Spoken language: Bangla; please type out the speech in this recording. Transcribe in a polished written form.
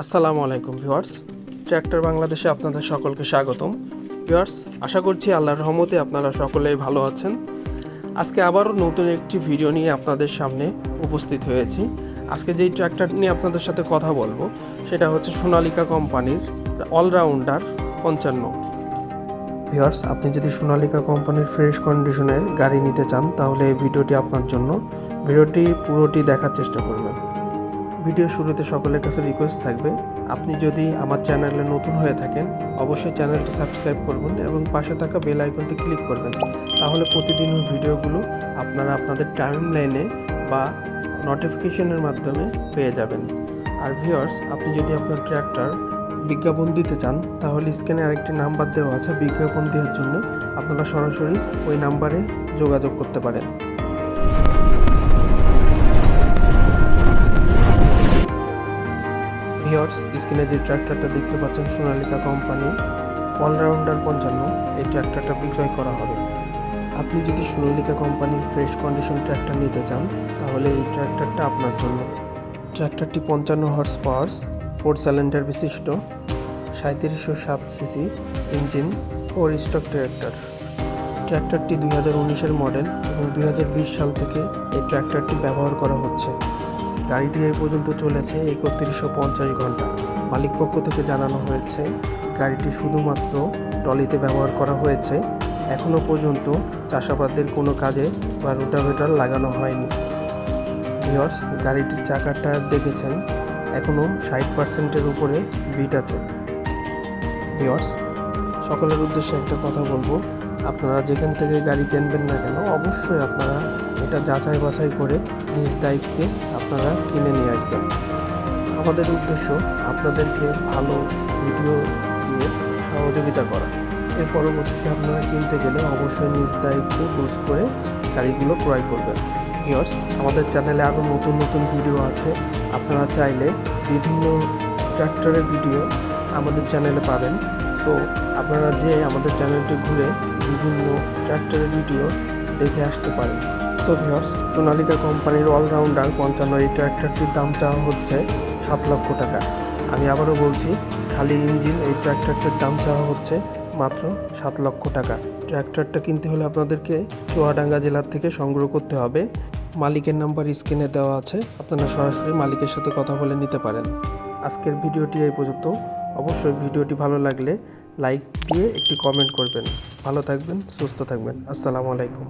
আসসালামু আলাইকুম ভিউয়ার্স, ট্র্যাক্টর বাংলাদেশে আপনাদের সকলকে স্বাগতম। ভিউয়ার্স, আশা করছি আল্লাহর রহমতে আপনারা সকলেই ভালো আছেন। আজকে আবারও নতুন একটি ভিডিও নিয়ে আপনাদের সামনে উপস্থিত হয়েছি। আজকে যেই ট্র্যাক্টর নিয়ে আপনাদের সাথে কথা বলবো সেটা হচ্ছে সোনালিকা কোম্পানির অলরাউন্ডার 55। ভিউয়ার্স, আপনি যদি সোনালিকা কোম্পানির ফ্রেশ কন্ডিশনের গাড়ি নিতে চান তাহলে এই ভিডিওটি আপনার জন্য। ভিডিওটি পুরোটি দেখার চেষ্টা করবেন। ভিডিও শুরুতে সকলের কাছে রিকোয়েস্ট থাকবে, আপনি যদি আমার চ্যানেলে নতুন হয়ে থাকেন অবশ্যই চ্যানেলটি সাবস্ক্রাইব করবেন এবং পাশে থাকা বেল আইকনটি ক্লিক করবেন। তাহলে প্রতিদিনের ভিডিওগুলো আপনারা আপনাদের টাইম লাইনে বা নোটিফিকেশনের মাধ্যমে পেয়ে যাবেন। আর ভিউয়ার্স, আপনি যদি আপনার ট্র্যাক্টর বিজ্ঞাপন দিতে চান তাহলে স্ক্রিনে আরেকটি নাম্বার দেওয়া আছে। বিজ্ঞাপন দেওয়ার জন্য আপনারা সরাসরি ওই নাম্বারে যোগাযোগ করতে পারেন। ভিউয়ার্স, স্ক্রিনে যে ট্র্যাক্টরটা দেখতে পাচ্ছেন সোনালিকা কোম্পানি অলরাউন্ডার 55, এই ট্র্যাক্টরটা বিক্রয় করা হবে। আপনি যদি সোনালিকা কোম্পানির ফ্রেশ কন্ডিশন ট্র্যাক্টর নিতে চান তাহলে এই ট্র্যাক্টরটা আপনার জন্য। ট্র্যাক্টরটি 55 হর্স পাওয়ার 4 সিলিন্ডার বিশিষ্ট 3707 সিসি ইঞ্জিন 4 স্ট্রোক ট্র্যাক্টর। ট্র্যাক্টরটি 2019-এর মডেল এবং 2020 সাল থেকে এই ট্র্যাক্টরটি ব্যবহার করা হচ্ছে। গাড়িটি এই পর্যন্ত চলেছে 3150 ঘন্টা। মালিক পক্ষ থেকে জানানো হয়েছে গাড়িটি শুধুমাত্র ট্রলিতে ব্যবহার করা হয়েছে, এখনও পর্যন্ত চাষাবাদের কোনো কাজে বা রোটাভেটর লাগানো হয়নি। ভিউয়ার্স, গাড়িটির চাকার টায়ার দেখেছেন এখনও 60%-এর উপরে বিট আছে। ভিউয়ার্স, সকলের উদ্দেশ্যে একটা কথা বলবো, আপনারা যেখান থেকে গাড়ি কিনবেন না কেন অবশ্যই আপনারা এটা যাচাই বাছাই করে নিজ দায়িত্বে আপনারা কিনে নিয়ে আসবেন। আমাদের উদ্দেশ্য আপনাদেরকে ভালো ভিডিও দিয়ে সহযোগিতা করা। এর পরবর্তীতে আপনারা কিনতে গেলে অবশ্যই নিজ দায়িত্বে বুঝ করে গাড়িগুলো ক্রয় করবেন। ভিউয়ার্স, আমাদের চ্যানেলে আরও নতুন নতুন ভিডিও আছে। আপনারা চাইলে বিভিন্ন ট্র্যাক্টরের ভিডিও আমাদের চ্যানেলে পাবেন। তো আপনারা যে আমাদের চ্যানেলটি ঘুরে বিভিন্ন ট্র্যাক্টরের ভিডিও দেখে আসতে পারেন। তো ভিউয়ার্স, সোনালিকা কোম্পানির অলরাউন্ডার 55 এই ট্র্যাক্টরটির দাম চাওয়া হচ্ছে 7 লক্ষ টাকা। আমি আবারও বলছি, খালি ইঞ্জিন এই ট্র্যাক্টরটির দাম চাওয়া হচ্ছে মাত্র 7 লক্ষ টাকা। ট্র্যাক্টরটা কিনতে হলে আপনাদেরকে চুয়াডাঙ্গা জেলার থেকে সংগ্রহ করতে হবে। মালিকের নাম্বার স্ক্রিনে দেওয়া আছে, আপনারা সরাসরি মালিকের সাথে কথা বলে নিতে পারেন। আজকের ভিডিওটি এই পর্যন্ত। অবশ্যই ভিডিওটি ভালো লাগলে লাইক দিয়ে একটি কমেন্ট করবেন। ভালো থাকবেন, সুস্থ থাকবেন। আসসালামু আলাইকুম।